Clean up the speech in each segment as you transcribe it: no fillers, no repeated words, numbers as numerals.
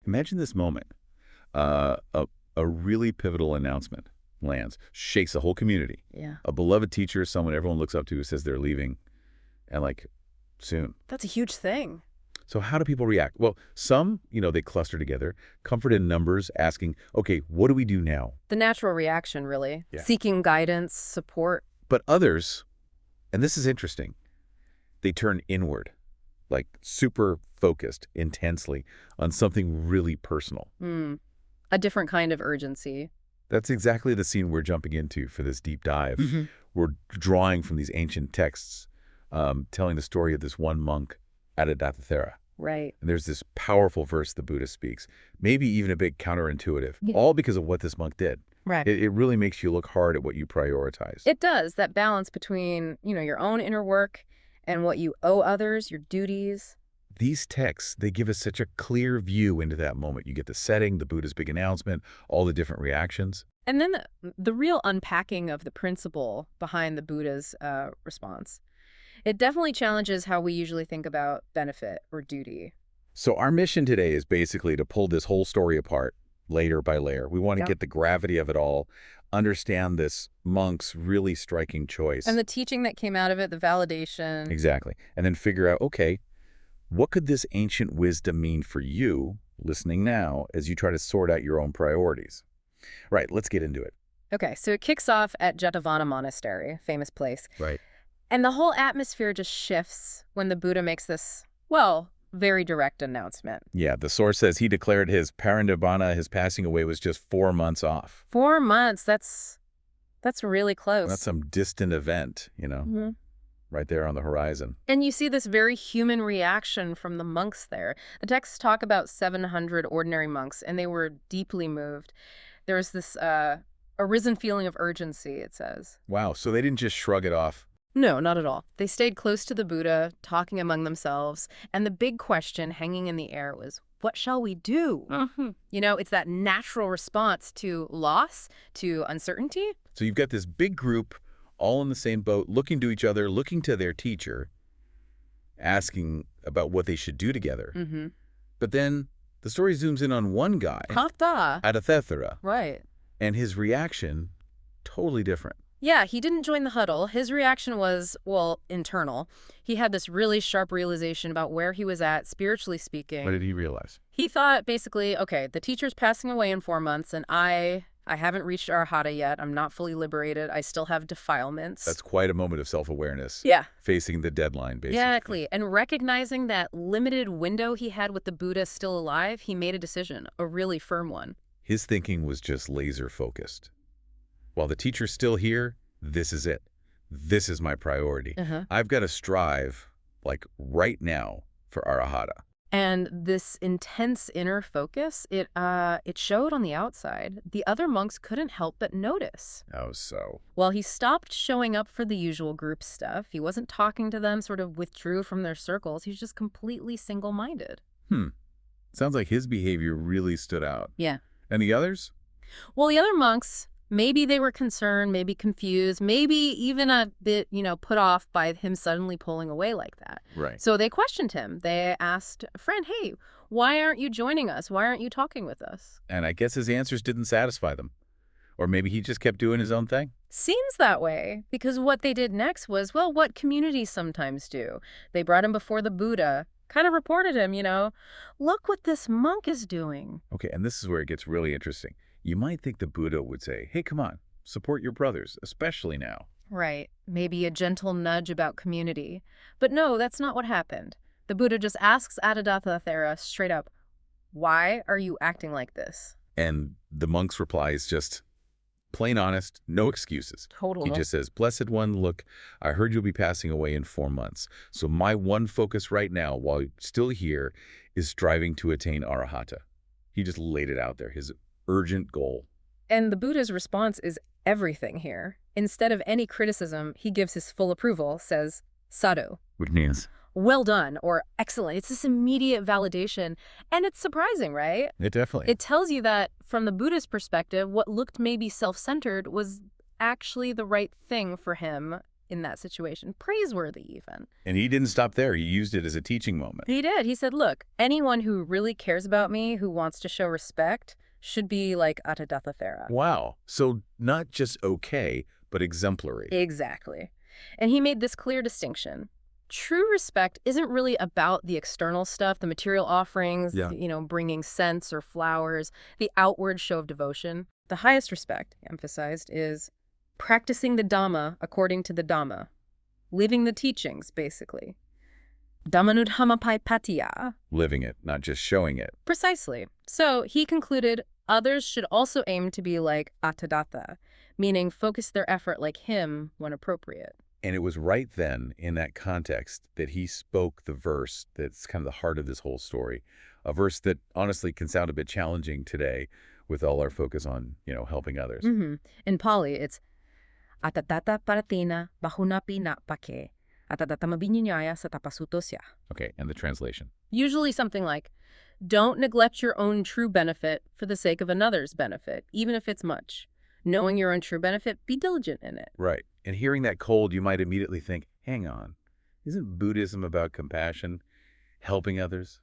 Imagine this moment. A really pivotal announcement lands, shakes the whole community. Yeah. A beloved teacher, someone everyone looks up to, who says they're leaving, and soon. That's a huge thing. So how do people react? Well, some, they cluster together, comfort in numbers, asking, okay, what do we do now? The natural reaction, really. Yeah. Seeking guidance, support. But others, and this is interesting, they turn inward, super focused intensely on something really personal. A different kind of urgency. That's exactly the scene we're jumping into for this deep dive. We're drawing from these ancient texts, telling the story of this one monk, Attadattha. Right. And there's this powerful verse the Buddha speaks, maybe even a bit counterintuitive, all because of what this monk did. Right. It really makes you look hard at what you prioritize. It does. That balance between, your own inner work and what you owe others, your duties. These texts, they give us such a clear view into that moment. You get the setting, the Buddha's big announcement, all the different reactions. And then the real unpacking of the principle behind the Buddha's response. It definitely challenges how we usually think about benefit or duty. So our mission today is basically to pull this whole story apart layer by layer. We want to get the gravity of it all, understand this monk's really striking choice. And the teaching that came out of it, the validation. Exactly. And then figure out, okay, what could this ancient wisdom mean for you, listening now, as you try to sort out your own priorities? Right, let's get into it. Okay, so it kicks off at Jetavana Monastery, famous place. Right. And the whole atmosphere just shifts when the Buddha makes this, very direct announcement. Yeah, the source says he declared his parinibbana, his passing away, was just 4 months off. 4 months, that's really close. That's some distant event, right there on the horizon. And you see this very human reaction from the monks there. The texts talk about 700 ordinary monks, and they were deeply moved. There was this arisen feeling of urgency, it says. Wow, so they didn't just shrug it off. No, not at all. They stayed close to the Buddha, talking among themselves, and the big question hanging in the air was, what shall we do? It's that natural response to loss, to uncertainty. So you've got this big group all in the same boat, looking to each other, looking to their teacher, asking about what they should do together. But then the story zooms in on one guy, Attadattha, right, and his reaction, totally different. Yeah, he didn't join the huddle. His reaction was, internal. He had this really sharp realization about where he was at, spiritually speaking. What did he realize? He thought, basically, okay, the teacher's passing away in 4 months, and I haven't reached arahata yet. I'm not fully liberated. I still have defilements. That's quite a moment of self-awareness. Yeah. Facing the deadline, basically. Exactly. And recognizing that limited window he had with the Buddha still alive, he made a decision, a really firm one. His thinking was just laser-focused. While the teacher's still here, this is it. This is my priority. I've got to strive, right now, for arahata. And this intense inner focus, it showed on the outside. The other monks couldn't help but notice. Oh, so? Well, he stopped showing up for the usual group stuff. He wasn't talking to them, sort of withdrew from their circles. He was just completely single-minded. Sounds like his behavior really stood out. Yeah. And the others? Well, the other monks, maybe they were concerned, maybe confused, maybe even a bit, put off by him suddenly pulling away like that. Right. So they questioned him. They asked a friend, hey, why aren't you joining us? Why aren't you talking with us? And I guess his answers didn't satisfy them. Or maybe he just kept doing his own thing. Seems that way, because what they did next was, what communities sometimes do. They brought him before the Buddha, kind of reported him, look what this monk is doing. Okay, and this is where it gets really interesting. You might think the Buddha would say, hey, come on, support your brothers, especially now. Right. Maybe a gentle nudge about community. But no, that's not what happened. The Buddha just asks Attadattha straight up, why are you acting like this? And the monk's reply is just plain honest, no excuses. Totally. He just says, blessed one, look, I heard you'll be passing away in 4 months. So my one focus right now, while still here, is striving to attain arahata. He just laid it out there, his urgent goal. And the Buddha's response is everything here. Instead of any criticism, he gives his full approval, says, sadhu. Which means? Well done, or excellent. It's this immediate validation. And it's surprising, right? It definitely. It tells you that, from the Buddha's perspective, what looked maybe self-centered was actually the right thing for him in that situation, praiseworthy even. And he didn't stop there. He used it as a teaching moment. He did. He said, look, anyone who really cares about me, who wants to show respect, should be like Attadatthattha. Wow. So not just okay, but exemplary. Exactly. And he made this clear distinction. True respect isn't really about the external stuff, the material offerings, bringing scents or flowers, the outward show of devotion. The highest respect, he emphasized, is practicing the Dhamma according to the Dhamma, living the teachings, basically. Dhammanudhammapaipatiya. Living it, not just showing it. Precisely. So he concluded others should also aim to be like Attadattha, meaning focus their effort like him when appropriate. And it was right then, in that context, that he spoke the verse that's kind of the heart of this whole story. A verse that honestly can sound a bit challenging today with all our focus on, helping others. In Pali, it's Attadattha paratina bahunapi napake. Attadattamabinyaya satapasutosya. Okay, and the translation? Usually something like, don't neglect your own true benefit for the sake of another's benefit, even if it's much. Knowing your own true benefit, be diligent in it. Right. And hearing that cold, you might immediately think, hang on, isn't Buddhism about compassion, helping others?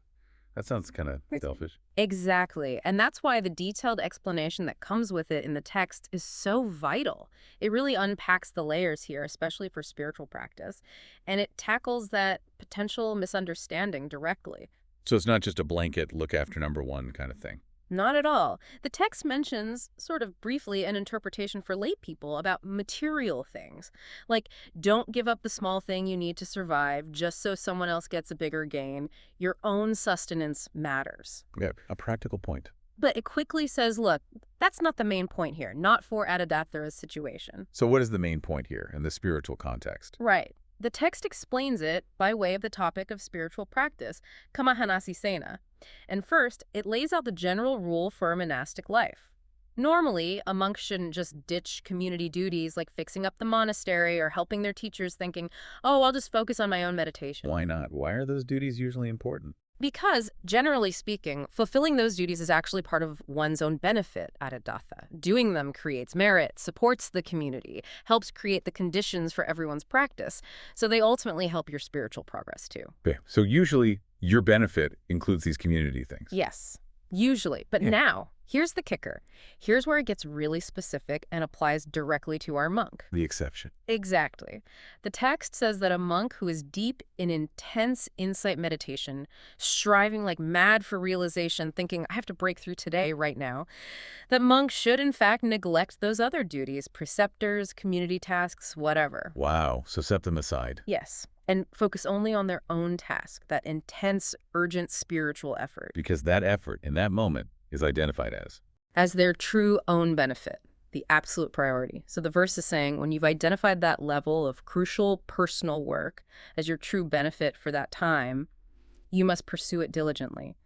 That sounds kind of selfish. Exactly. And that's why the detailed explanation that comes with it in the text is so vital. It really unpacks the layers here, especially for spiritual practice. And it tackles that potential misunderstanding directly. So it's not just a blanket look after number one kind of thing. Not at all. The text mentions, sort of briefly, an interpretation for lay people about material things. Like, don't give up the small thing you need to survive just so someone else gets a bigger gain. Your own sustenance matters. Yeah, a practical point. But it quickly says, look, that's not the main point here, not for Attadattha's situation. So what is the main point here in the spiritual context? Right. The text explains it by way of the topic of spiritual practice, kamahanasisena. And first, it lays out the general rule for a monastic life. Normally, a monk shouldn't just ditch community duties like fixing up the monastery or helping their teachers thinking, oh, I'll just focus on my own meditation. Why not? Why are those duties usually important? Because, generally speaking, fulfilling those duties is actually part of one's own benefit, Attadattha. Doing them creates merit, supports the community, helps create the conditions for everyone's practice. So they ultimately help your spiritual progress, too. Okay. So usually your benefit includes these community things. Yes, usually. But now, here's the kicker. Here's where it gets really specific and applies directly to our monk. The exception. Exactly. The text says that a monk who is deep in intense insight meditation, striving like mad for realization, thinking, I have to break through today, right now, that monk should in fact neglect those other duties, preceptors, community tasks, whatever. Wow. So set them aside. Yes. And focus only on their own task, that intense, urgent spiritual effort. Because that effort in that moment is identified as their true own benefit, the absolute priority. So the verse is saying when you've identified that level of crucial personal work as your true benefit for that time, you must pursue it diligently,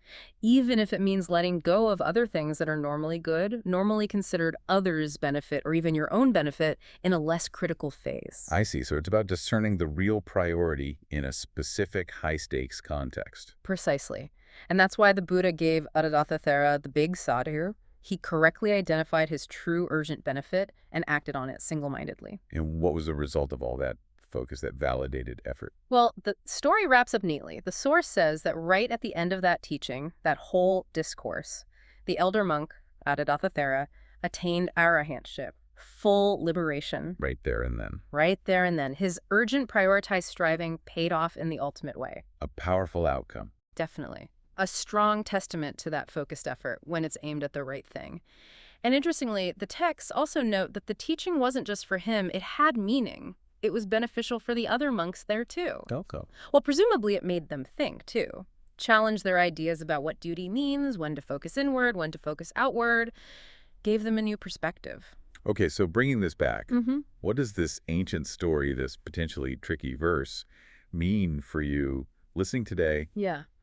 even if it means letting go of other things that are normally good, normally considered others' benefit, or even your own benefit in a less critical phase. I see. So it's about discerning the real priority in a specific high-stakes context. Precisely. And that's why the Buddha gave Attadatthattha the big sadhu. He correctly identified his true urgent benefit and acted on it single-mindedly. And what was the result of all that focus, that validated effort? Well, the story wraps up neatly. The source says that right at the end of that teaching, that whole discourse, the elder monk, Attadatthattha, attained arahantship, full liberation. Right there and then. Right there and then. His urgent prioritized striving paid off in the ultimate way. A powerful outcome. Definitely. A strong testament to that focused effort when it's aimed at the right thing. And interestingly, the texts also note that the teaching wasn't just for him, it had meaning. It was beneficial for the other monks there, too. Okay. Well, presumably it made them think, too. Challenge their ideas about what duty means, when to focus inward, when to focus outward. Gave them a new perspective. Okay, so bringing this back, what does this ancient story, this potentially tricky verse, mean for you listening today,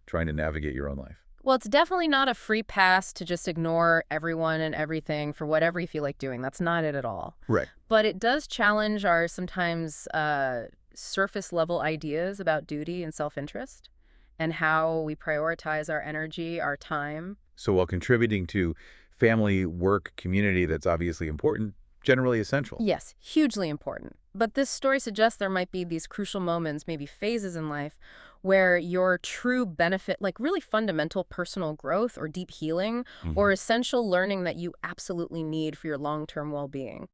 trying to navigate your own life? Well, it's definitely not a free pass to just ignore everyone and everything for whatever you feel like doing. That's not it at all. Right. But it does challenge our sometimes surface-level ideas about duty and self-interest and how we prioritize our energy, our time. So while contributing to family, work, community, that's obviously important, generally essential. Yes, hugely important. But this story suggests there might be these crucial moments, maybe phases in life, where your true benefit, like really fundamental personal growth or deep healing, or essential learning that you absolutely need for your long-term well-being,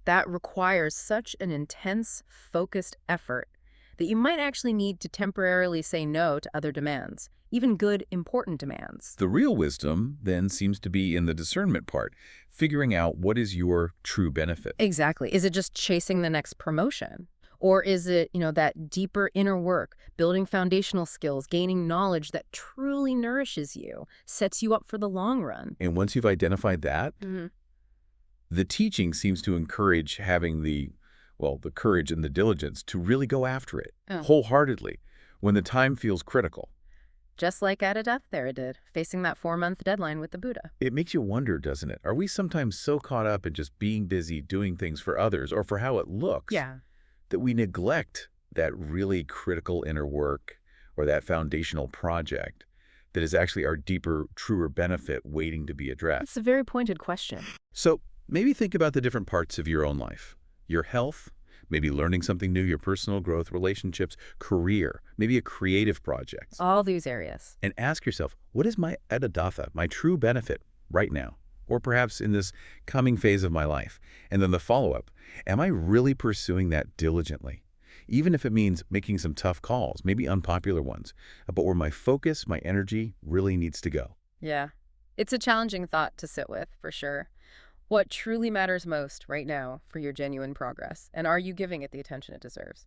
that requires such an intense, focused effort that you might actually need to temporarily say no to other demands, even good, important demands. The real wisdom then seems to be in the discernment part, figuring out what is your true benefit. Exactly. Is it just chasing the next promotion? Or is it, that deeper inner work, building foundational skills, gaining knowledge that truly nourishes you, sets you up for the long run? And once you've identified that, the teaching seems to encourage having the courage and the diligence to really go after it wholeheartedly when the time feels critical. Just like Attadattha did, facing that 4-month deadline with the Buddha. It makes you wonder, doesn't it? Are we sometimes so caught up in just being busy doing things for others or for how it looks that we neglect that really critical inner work or that foundational project that is actually our deeper, truer benefit waiting to be addressed? That's a very pointed question. So maybe think about the different parts of your own life. Your health, maybe learning something new, your personal growth, relationships, career, maybe a creative project. All these areas. And ask yourself, what is my Attadattha, my true benefit right now? Or perhaps in this coming phase of my life? And then the follow-up, am I really pursuing that diligently? Even if it means making some tough calls, maybe unpopular ones, but where my focus, my energy really needs to go. Yeah. It's a challenging thought to sit with, for sure. What truly matters most right now for your genuine progress? And are you giving it the attention it deserves?